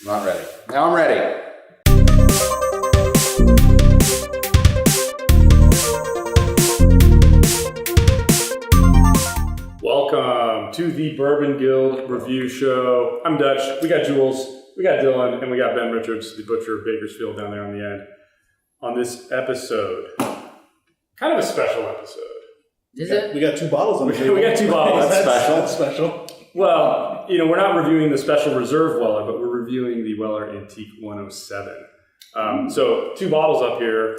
I'm not ready. Now I'm ready. Welcome to the Bourbon Guild Review Show. I'm Dutch. We got Jules, we got Dylan, and we got Ben Richards, the butcher of Bakersfield down there on the end. On this episode, kind of a special episode. Is it? We got two bottles on the table. We got two bottles. That's special. Well, we're not reviewing the Special Reserve Weller, but we're reviewing the Weller Antique 107. So two bottles up here.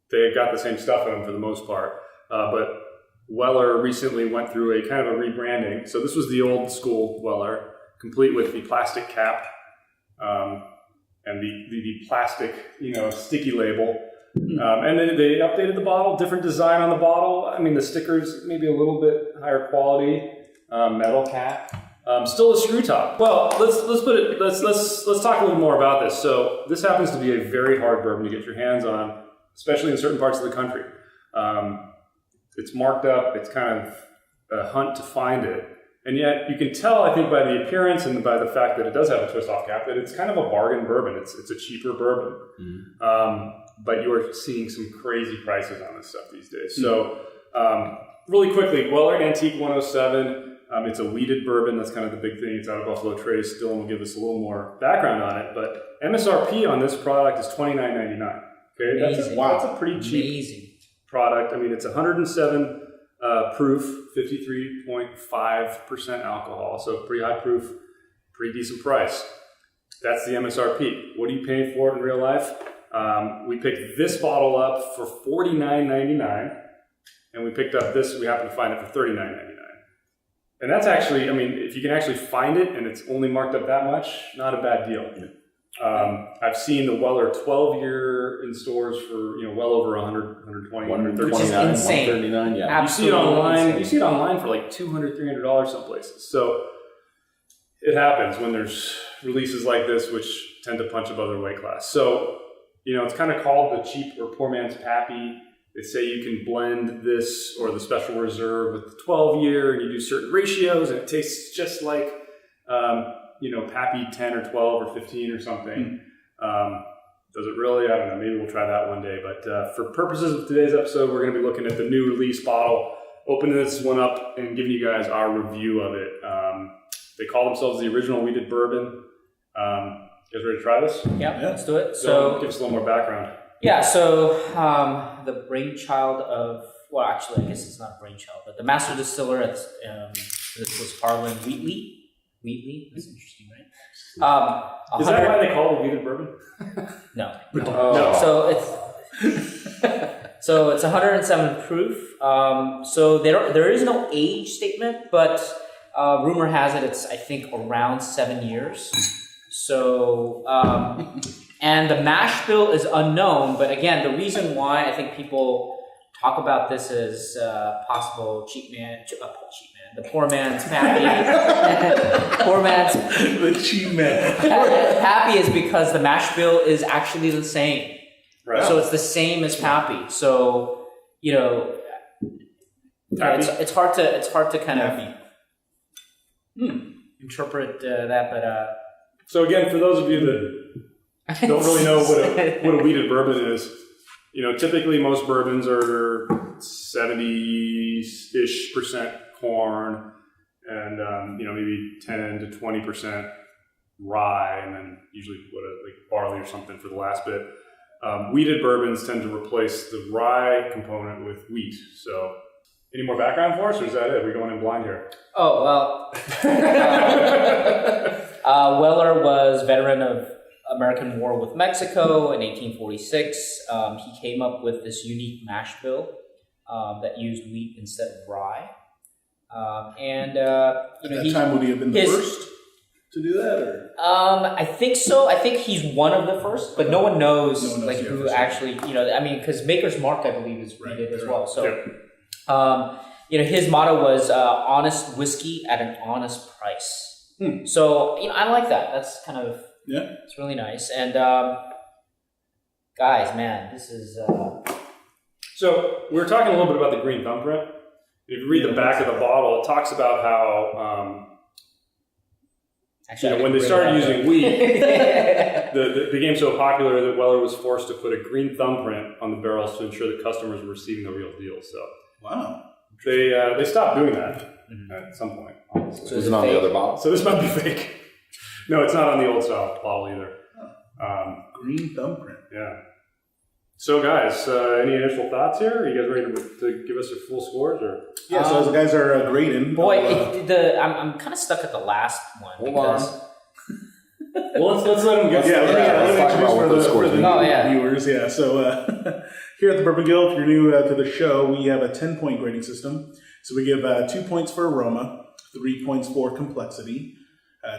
They got the same stuff in them for the most part, but Weller recently went through a kind of a rebranding. So this was the old school Weller, complete with the plastic cap and the plastic, sticky label. And then they updated the bottle, different design on the bottle. I mean, the stickers maybe a little bit higher quality, metal cap, still a screw top. Well, let's talk a little more about this. So this happens to be a very hard bourbon to get your hands on, especially in certain parts of the country. It's marked up. It's kind of a hunt to find it. And yet you can tell, I think, by the appearance and by the fact that it does have a twist-off cap, that it's kind of a bargain bourbon. It's a cheaper bourbon. But you are seeing some crazy prices on this stuff these days. So really quickly, Weller Antique 107. It's a wheated bourbon. That's kind of the big thing. It's out of Buffalo Trace. Dylan will give us a little more background on it. But MSRP on this product is $29.99. Okay, that's a pretty cheap product. I mean, it's 107 proof, 53.5% alcohol. So pretty high proof, pretty decent price. That's the MSRP. What are you paying for it in real life? We picked this bottle up for $49.99, and we picked up this. We happened to find it for $39.99. And that's actually, if you can actually find it and it's only marked up that much, not a bad deal. I've seen the Weller 12-year in stores for well over 100, 120, 130, which is insane. 139, yeah. Absolutely. You see it online for like $200, $300 some places. So it happens when there's releases like this, which tend to punch above their weight class. So it's kind of called the cheap or poor man's Pappy. They say you can blend this or the Special Reserve with the 12-year, and you do certain ratios, and it tastes just like Pappy 10 or 12 or 15 or something. Does it really? I don't know. Maybe we'll try that one day. But for purposes of today's episode, we're going to be looking at the new release bottle, opening this one up and giving you guys our review of it. They call themselves the original wheated bourbon. You guys ready to try this? Yeah, let's do it. So give us a little more background. Yeah, so the brainchild of, well, actually, I guess it's not brainchild, but the master distiller at this was Harlan Wheatley. Wheatley? That's interesting, right? Is that why they call it wheated bourbon? No. No. So it's 107 proof. So there is no age statement, but rumor has it it's, I think, around 7 years. So, and the mash bill is unknown, but again, the reason why I think people talk about this as possible the poor man's Pappy. The cheap man. Pappy is because the mash bill is actually the same. Right. So it's the same as Pappy. So, it's hard to kind of interpret that, but So again, for those of you that don't really know what a wheated bourbon is, typically most bourbons are 70-ish% corn and maybe 10 to 20% rye, and then usually like barley or something for the last bit. Wheated bourbons tend to replace the rye component with wheat. So any more background for us, or is that it? We're going in blind here. Oh, well, Weller was veteran of American War with Mexico in 1846. He came up with this unique mash bill that used wheat instead of rye. At that time, would he have been the first to do that, or? I think so. I think he's one of the first, but no one knows who actually. Because Maker's Mark, I believe, is wheated as well. So, his motto was "honest whiskey at an honest price." So, I like that. That's kind of it's really nice. And guys, man, this is. So we were talking a little bit about the green thumbprint. If you read the back of the bottle, it talks about how Actually, when they started using wheat, it became so popular that Weller was forced to put a green thumbprint on the barrels to ensure that customers were receiving the real deal. So Wow. they stopped doing that at some point. Honestly. So Is it on the other bottle? So this might be fake. No, it's not on the old style bottle either. Green thumbprint. Yeah. So guys, any initial thoughts here? Are you guys ready to give us your full scores, or? Yeah, so as the guys are grading. Boy, I'll, I'm kind of stuck at the last one. Hold because, Well, let's let them get. yeah, let me talk introduce about what those scores for the mean. Oh, yeah. viewers. Yeah, so here at the Bourbon Guild, if you're new to the show, we have a 10-point grading system. So we give 2 points for aroma, 3 points for complexity,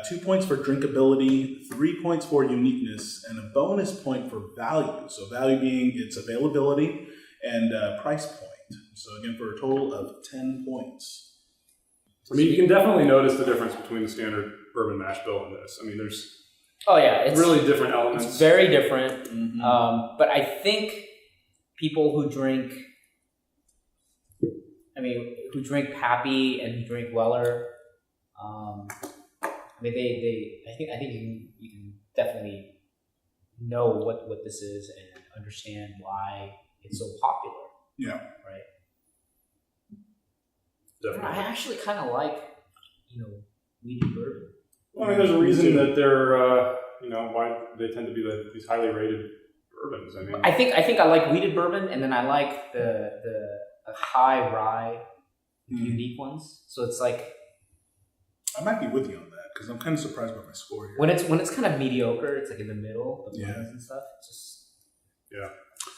2 points for drinkability, 3 points for uniqueness, and a bonus point for value. So value being its availability and price point. So again, for a total of 10 points. I mean, you can definitely notice the difference between the standard bourbon mash bill and this. I mean, there's oh yeah, it's really different elements. It's very different. Mm-hmm. But I think people who drink, who drink Pappy and who drink Weller, I think you can definitely know what this is and understand why it's so popular. Yeah. Right. Definitely. I actually kind of like, weeded bourbon. Well, I mean, there's a reason that they're, why they tend to be these highly rated bourbons. I mean, I think I like weeded bourbon, and then I like the high rye unique ones. So it's like I might be with you on that because I'm kind of surprised by my score here. when it's kind of mediocre, it's like in the middle, the blends and stuff. It's just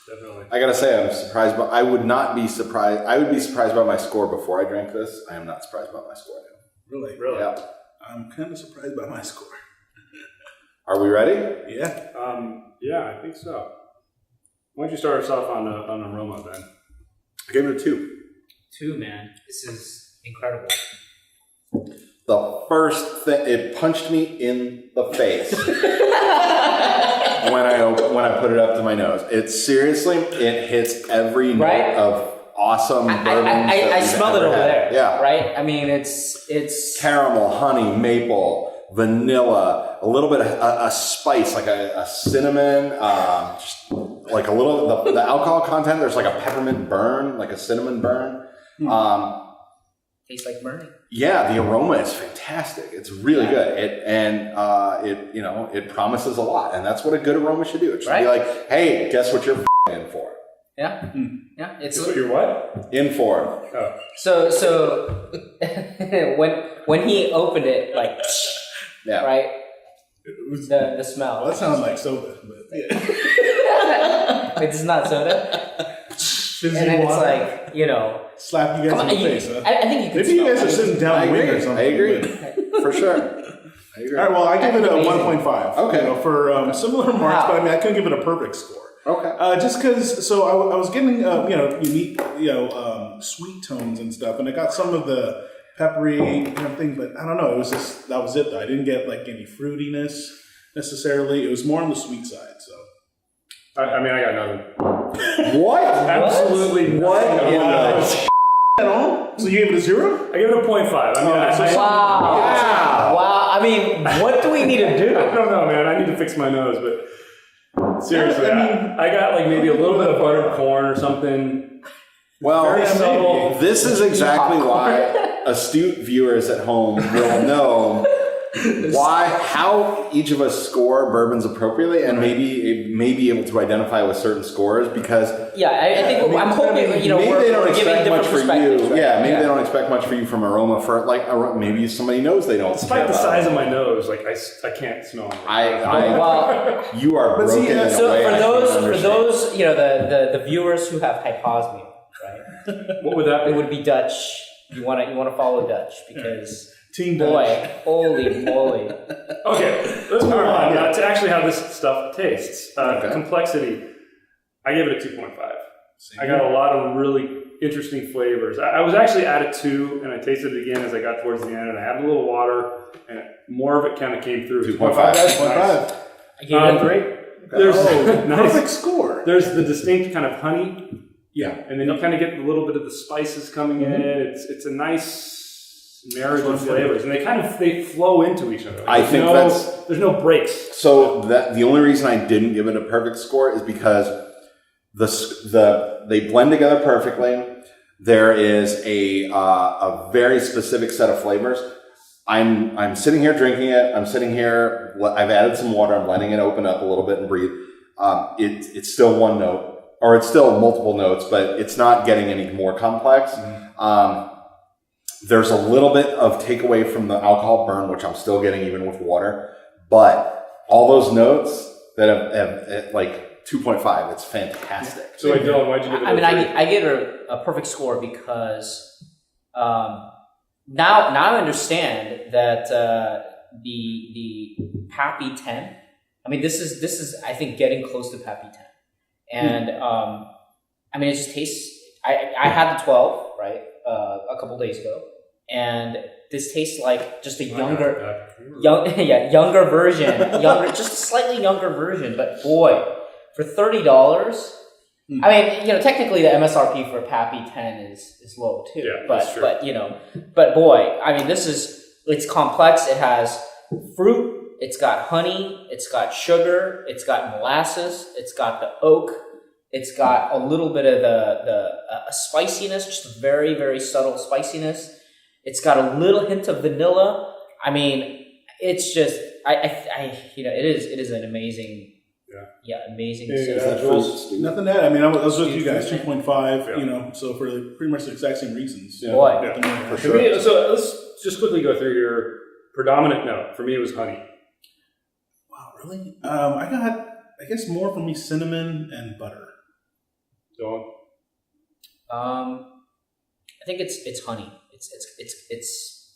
definitely. I gotta say, I'm surprised, but I would not be surprised. I would be surprised by my score before I drank this. I am not surprised by my score now. Really? Yeah. I'm kind of surprised by my score. Are we ready? Yeah. Yeah, I think so. Why don't you start us off on aroma then? I gave it a 2. 2, man. This is incredible. The first thing, it punched me in the face when I put it up to my nose. It seriously, it hits every note Right? of awesome bourbon. I smelled it over there. Yeah. Right? I mean, it's Caramel, honey, maple, vanilla, a little bit of a spice, like a cinnamon, just like a little, the alcohol content, there's like a peppermint burn, like a cinnamon burn. tastes like burning. Yeah, the aroma is fantastic. It's really good. It promises a lot, and that's what a good aroma should do. It should be like, hey, guess what you're in for? Yeah. Yeah. It's So you're what? In for. Oh. so when he opened it, like Yeah. right? It was, The smell. well, that sounds like soda, but yeah. Wait, this is not soda? Fizzy And then it's water. like, Slap you guys in the face, huh? I think you could Maybe you smell guys are it. sitting I downwind agree. or something. I agree. but- For sure. I agree. All right, well, I give it a Amazing. 1.5. Okay. For similar marks, Wow. but I mean, I couldn't give it a perfect score. Okay. Just because, so I was getting, unique, sweet tones and stuff, and I got some of the peppery thing, but I don't know. It was just, that was it, though. I didn't get like any fruitiness necessarily. It was more on the sweet side, so. I mean, I got nothing. What? Absolutely What? nothing. in the- At all? So you gave it a 0? I give it a 0.5. I mean, Wow. Wow. Wow. I mean, what do we need to I do? don't know, man. I need to fix my nose, but seriously, I mean- I got like maybe a little bit of buttered corn or something. Well, Very subtle. this is exactly why astute viewers at home will know how each of us score bourbons appropriately, and may be able to identify with certain scores because Yeah, I think I'm hoping maybe we're they don't giving expect different much for perspectives. you. Right? Yeah, maybe they don't expect much for you from aroma. For maybe somebody knows they don't. Despite the care size about of my nose, like I can't smell it. Well, you are But see, broken in a so way I for can't those understand. the viewers who have hyposmia, right? What would that It be? would be Dutch. You want to follow Dutch because Team Dutch. boy, holy moly! Okay, let's move on to actually how this stuff tastes. Okay. Complexity, I give it a 2.5. Same I got a lot of really interesting flavors. I was actually at a 2, and I tasted it again as I got towards the end, and I added a little water, and more of it kind of came through. 2.5. Nice. 2.5. I gave it a 3. There's Perfect nice. score. There's the distinct kind of honey, Yeah. and then you kind of get a little bit of the spices coming in. It's a nice marriage of flavors, and they flow into each other. I think there's no breaks. So the only reason I didn't give it a perfect score is because they blend together perfectly. There is a very specific set of flavors. I'm sitting here drinking it. I'm sitting here. I've added some water. I'm letting it open up a little bit and breathe. It's still one note, or it's still multiple notes, but it's not getting any more complex. There's a little bit of takeaway from the alcohol burn, which I'm still getting even with water. But all those notes that have like 2.5, it's fantastic. So wait, Dylan, why'd you give it? I get a perfect score because now I understand that the Pappy 10. I mean, this is I think getting close to Pappy 10, and I mean it just tastes. I had the 12 right a couple days ago, and this tastes like just a younger version, just a slightly younger version. But boy, for $30, I mean, technically the MSRP for Pappy 10 is low too. Yeah, but that's true. but boy, I mean, it's complex. It has fruit. It's got honey. It's got sugar. It's got molasses. It's got the oak. It's got a little bit of the spiciness, just a very, very subtle spiciness. It's got a little hint of vanilla. I mean, it's just, it is an amazing, amazing. Nothing to add. I mean, I was with you guys, 2.5, so for pretty much the exact same reasons. Yeah. Boy. Yeah, for sure. So let's just quickly go through your predominant note. For me, it was honey. Wow, really? I got, I guess more for me, cinnamon and butter. Dylan? I think it's honey. It's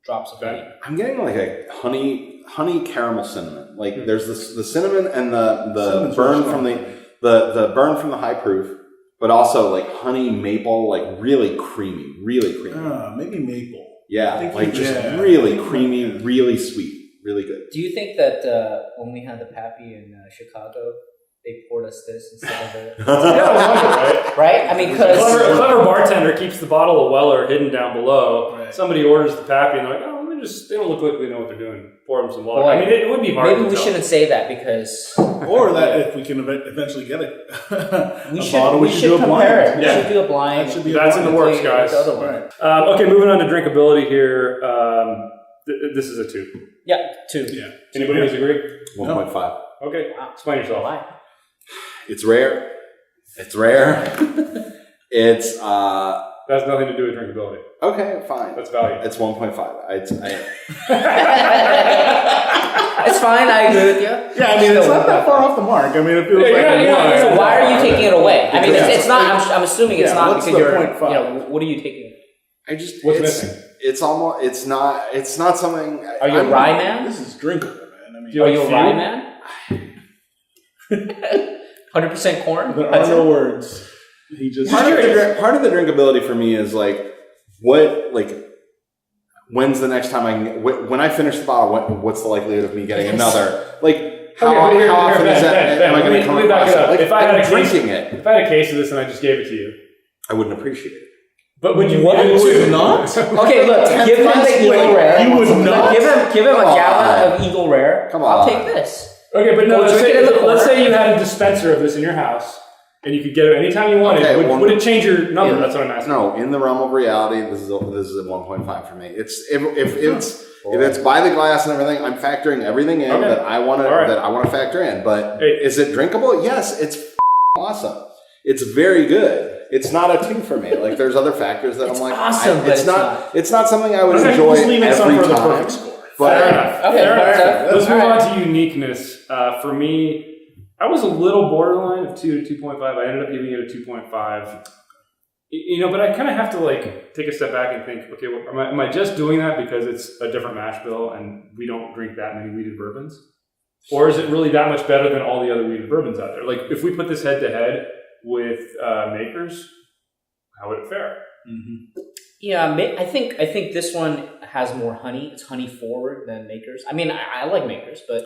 drops of honey. I'm getting like a honey caramel cinnamon. Like there's the cinnamon and the burn from the burn from the high proof, but also like honey maple, like really creamy. Maybe maple. Yeah, like just really creamy, really sweet, really good. Do you think that when we had the Pappy in Chicago, they poured us this instead of it? Right? Right? I mean, A because clever bartender keeps the bottle of Weller hidden down below. Right. Somebody orders the Pappy and they're like, they don't look like they know what they're doing. Pour them some water. Boy, I mean, it would be hard maybe to we tell. shouldn't say that because Or that if we can eventually get it, we should compare it. We should do a blind. That should be That's in the works, completely guys. with the other one. Right. Okay, moving on to drinkability here. This is a 2. Yeah, 2. Yeah. Anybody disagree? 1.5. Okay, explain yourself. Why? It's rare. It's That has nothing to do with drinkability. okay, fine. That's value. It's 1.5. It's fine. I agree with you. Yeah, I mean, it's not that far off the mark. I mean, it feels like a So 1. why are you taking it away? I mean, it's not. I'm assuming it's not what's because the you're. 0.5? What are you taking? What's missing? It's almost. It's not something. Are you a rye man? This is drinkable, man. I mean, you Are like you a fuel? rye man? 100% corn. there are no words. He just Part of the drinkability for me is when's the next time I can, when I finish the bottle, what's the likelihood of me getting another? Like, how often is that? Ben, am I going to come let me back across it up. Like, If I had I'm a case- drinking it, If I had a case of this and I just gave it to you, I wouldn't appreciate it. but would you? What? would You would not? Okay, look. Give him the Eagle Rare. You would Look, not? Give him a Come gallon on. of Eagle Rare. Come I'll on. take this. Okay, but no. We'll drink it in the corner. Let's say you had a dispenser of this in your house, and you could get it anytime you wanted. Okay, would it change your number? That's what I'm asking. No, in the realm of reality, this is a 1.5 for me. It's if it's by the glass and everything, I'm factoring everything in Okay. that I want All to factor in. But Hey. is it drinkable? Yes, it's awesome. It's very good. It's not a 2 for me. Like there's other factors that It's I'm like, awesome, but it's not. It's not something I would Okay, enjoy just leave it some every for the time. perfect score. But Fair enough. Okay, Fair enough. fair enough. Let's move All on to uniqueness. For me, I was a little borderline of 2 to 2.5. I ended up giving it a 2.5. But I kind of have to take a step back and think, okay, am I just doing that because it's a different mash bill and we don't drink that many weeded bourbons? Or is it really that much better than all the other weeded bourbons out there? Like if we put this head to head with makers, how would it fare? Mm-hmm. Yeah, I think this one has more honey. It's honey forward than Makers. I mean, I like Makers, but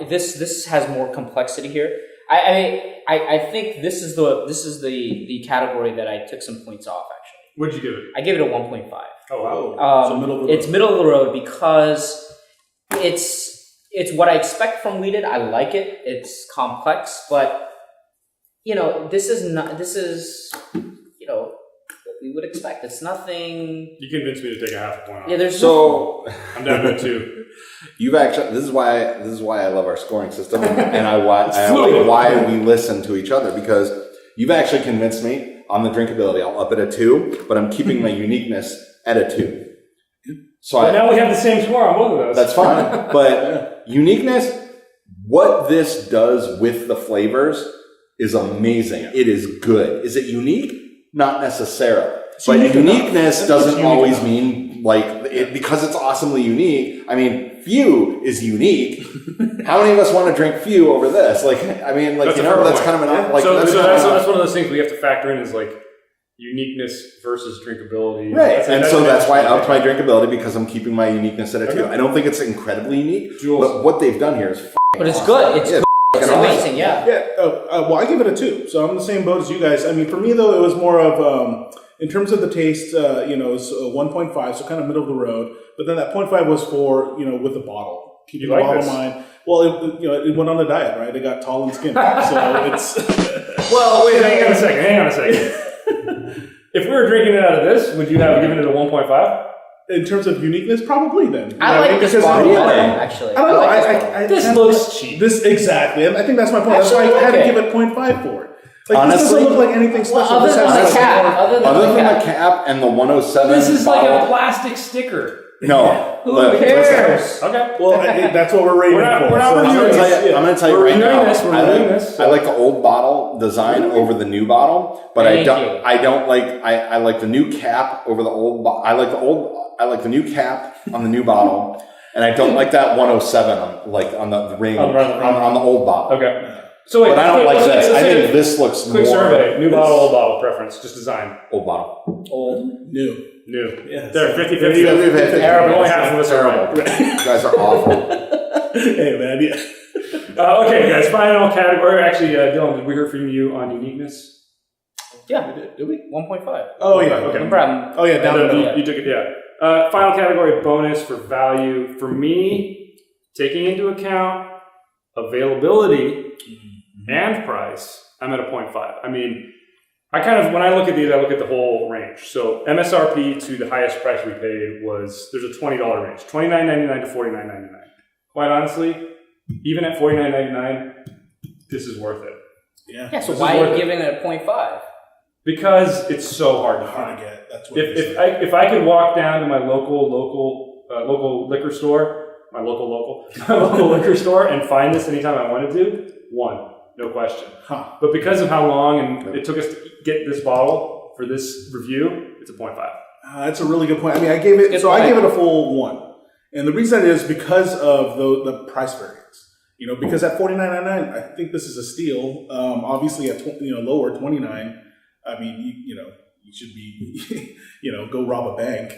this has more complexity here. I think this is the category that I took some points off actually. What'd you give it? I give it a 1.5. Oh wow. So middle of the It's road. middle of the road because it's what I expect from weeded. I like it. It's complex, but this is what we would expect. It's nothing. You convinced me to take a half a point off. Yeah, there's So I'm down to 2. you've actually this is why I love our scoring system, and I like why we listen to each other, because you've actually convinced me on the drinkability. I'll up it a 2, but I'm keeping my uniqueness at a 2. So But now we have the same score on both of those. that's fine. But uniqueness, what this does with the flavors is amazing. It is good. Is it unique? Not necessarily. But unique uniqueness enough. doesn't It's unique always enough. mean because it's awesomely unique. I mean, few is unique. How many of us want to drink few over this? That's a fair that's point. kind of an like. so that's that's one of those things we have to factor in is like uniqueness versus drinkability. right, and so that's why I upped my interesting drinkability, because I'm keeping my uniqueness at a 2. Okay. I don't think it's incredely unique, Jules. but what they've done here is but it's awesome. good. It's Yeah, good. It's fucking amazing. Yeah. Yeah. Well, I give it a 2. So I'm in the same boat as you guys. I mean, for me though, it was more of in terms of the taste. It's 1.5, so kind of middle of the road. But then that 0.5 was for with the bottle. Keeping You the like bottle this? in mind. Well, it went on the diet, right? It got tall and skinny, so it's. Well, wait, hang on a second. If we were drinking it out of this, would you have given it a 1.5? In terms of uniqueness, probably then. I like this because bottle really, better, actually. I don't know. like this bottle. This looks cheap. This exactly. I think that's my point. That's why I had to give it 0.5 for it. Like Honestly, this doesn't look like anything special. Other This than has the like cap, more- Other than cap. the cap and the 107 This is like a bottle, plastic sticker. no. Who look, cares? listen. Okay. Well, that's what we're rating We're not- for. we're not So I'm reviewing gonna this. tell you. I'm gonna tell you We're right reviewing now. this, we're I reviewing like, this, I like the old bottle design over the new bottle, but Thank you. I don't like. I like the new cap over the old. I like the new cap on the new bottle, and I don't like that 107 on the ring On the old bottle. Okay. So wait, But I don't like let's this. I take think a this looks quick more survey. New bottle, old bottle preference, just design. old bottle. Old. new. New. Yeah. There, 50-50. Terrible. Only half of us are right. You guys are awful. Hey man, yeah. Okay, guys, final category. Actually, Dylan, did we hear from you on uniqueness? Yeah. Did we? 1.5. Oh yeah. Okay. No problem. Oh yeah. Down the You, middle. you took it, yeah. Final category, bonus for value. For me, taking into account availability and price, I'm at a 0.5. I mean, when I look at these, I look at the whole range. So MSRP to the highest price we paid there's a $20 range, $29.99 to $49.99. Quite honestly, even at $49.99, this is worth it. Yeah. Yeah. So This is why are worth you it. giving it a 0.5? Because it's so hard to Hard find. to get. That's what. it is. If I could walk down to my local liquor store, my local liquor store, and find this anytime I wanted to, 1, no question. Huh. But because of how long and it took us to get this bottle for this review, it's a 0.5. That's a really good point. I mean, I gave it. Good So I point. gave it a full 1, and the reason is because of the price variance. Because at $49.99, I think this is a steal. Obviously, at lower $29, I mean, you should be, go rob a bank,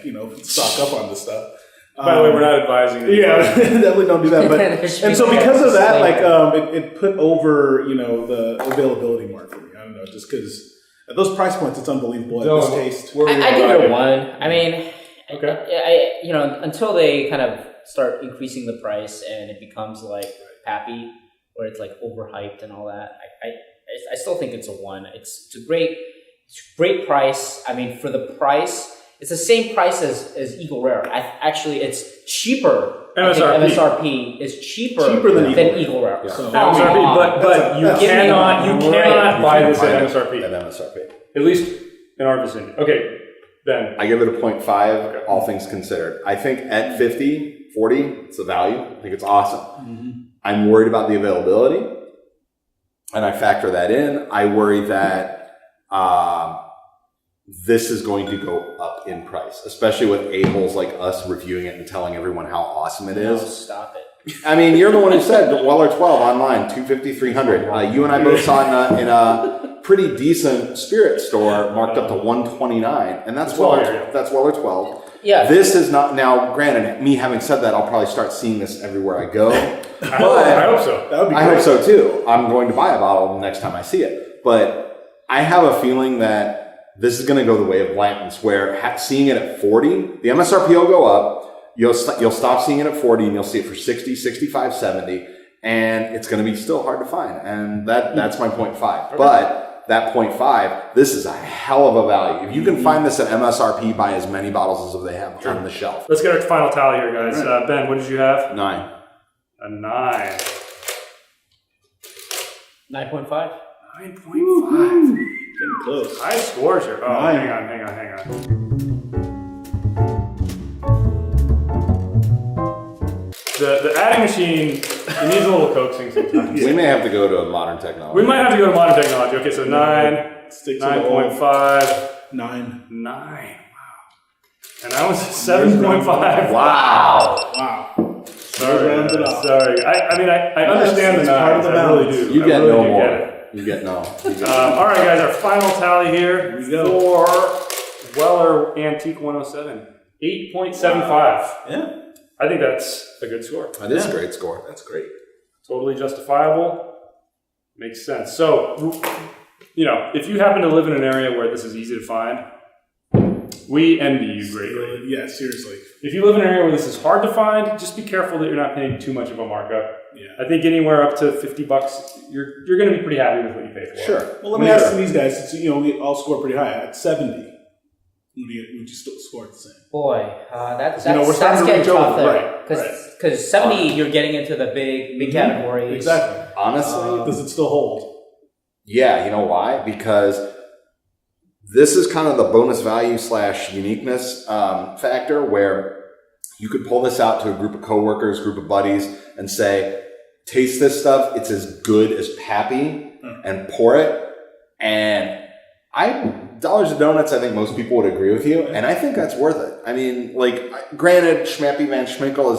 stock up on this stuff. By the way, we're not advising. Yeah, definitely don't do that. But There should be and so like a because of that, disclaimer. it put over the availability mark for me. I don't know, just because at those price points, it's unbelievable. At this taste, I give it a 1. I mean, Okay. until they kind of start increasing the price and it becomes like Pappy, where it's like overhyped and all that. I still think it's a 1. It's a great price. I mean, for the price, it's the same price as Eagle Rare. Actually, it's cheaper. I think MSRP is cheaper than Eagle Rare. Yeah. So, MSRP, but you cannot buy this at At MSRP. MSRP. At least in our vicinity. Okay, Ben. I give it a 0.5, all things considered. I think at 50, 40, it's a value. I think it's awesome. I'm worried about the availability, and I factor that in. I worry that this is going to go up in price, especially with a-holes like us reviewing it and telling everyone how awesome it is. Stop it. I mean, you're the one who said Weller 12 online, 250, 300. You and I both saw in a pretty decent spirit store marked up to 129, and that's Weller 12. Yeah. This is not, now granted, me having said that, I'll probably start seeing this everywhere I go. I hope so. that would be I great. hope so too. I'm going to buy a bottle the next time I see it. But I have a feeling that this is going to go the way of Blanton's, where seeing it at 40, the MSRP will go up. You'll stop seeing it at 40, and you'll see it for 60, 65, 70, and it's going to be still hard to find. And that's my 0.5. Okay. But that 0.5, this is a hell of a value. If you can find this at MSRP, buy as many bottles as they have on the shelf. Let's get our final tally here, guys. Right. Ben, what did you have? 9. A 9. 9.5. 9.5. Getting close. High scores here. Oh, 9. hang on. The adding machine, it needs a little coaxing sometimes. We may have to go to a modern technology. We might have to go to modern technology. Okay, so 9, Stick to 9.5. 9. 9. Wow. And that was 7.5. Wow. Wow. Sorry. Round it off. Sorry. I mean, I understand the It's part of 9s. the I really balance. do. You I get really no do more. get it. You get no. All right, guys, our final tally here we go. for Weller Antique 107. 8.75. Yeah. I think that's a good score. That is a great score. That's great. Totally justifiable. Makes sense. So, if you happen to live in an area where this is easy to find, we envy you greatly. Yeah, seriously. If you live in an area where this is hard to find, just be careful that you're not paying too much of a markup. Yeah. I think anywhere up to $50, you're going to be pretty happy with what you pay for. Sure. Well, let me ask these guys, since we all score pretty high. At 70, would you still score the same? Boy, that's we're starting to getting reach over, tough there. right. Because 70, you're getting into the big categories. Exactly. Honestly, Does it still hold? yeah, you know why? Because this is kind of the bonus value / uniqueness factor where you could pull this out to a group of coworkers, group of buddies, and say, taste this stuff. It's as good as Pappy, and pour it. And dollars of donuts, I think most people would agree with you, and I think that's worth it. I mean, granted, Schmappy Van Schminkel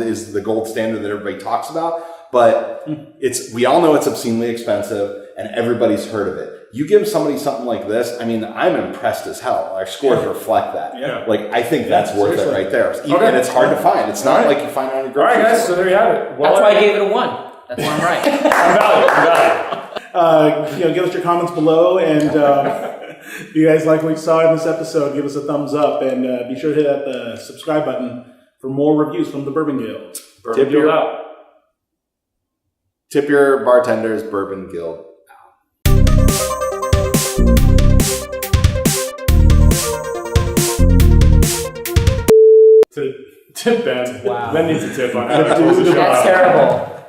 is the gold standard that everybody talks about, but we all know it's obscenely expensive, and everybody's heard of it. You give somebody something like this, I mean, I'm impressed as hell. Our scores reflect that. Yeah. I think that's worth it right there. Okay. And it's hard to find. It's not like you find it on your All grocery right, guys, store. so there you have it. That's why I gave it a 1. That's why I'm right. I'm valid. Give us your comments below, and if you guys like what you saw in this episode, give us a thumbs up, and be sure to hit the subscribe button for more reviews from the Bourbon Guild. Bourbon Guild out. Tip your bartenders, Bourbon Guild. Tip Ben. Wow. Ben needs a tip on how to close the show That's out. terrible.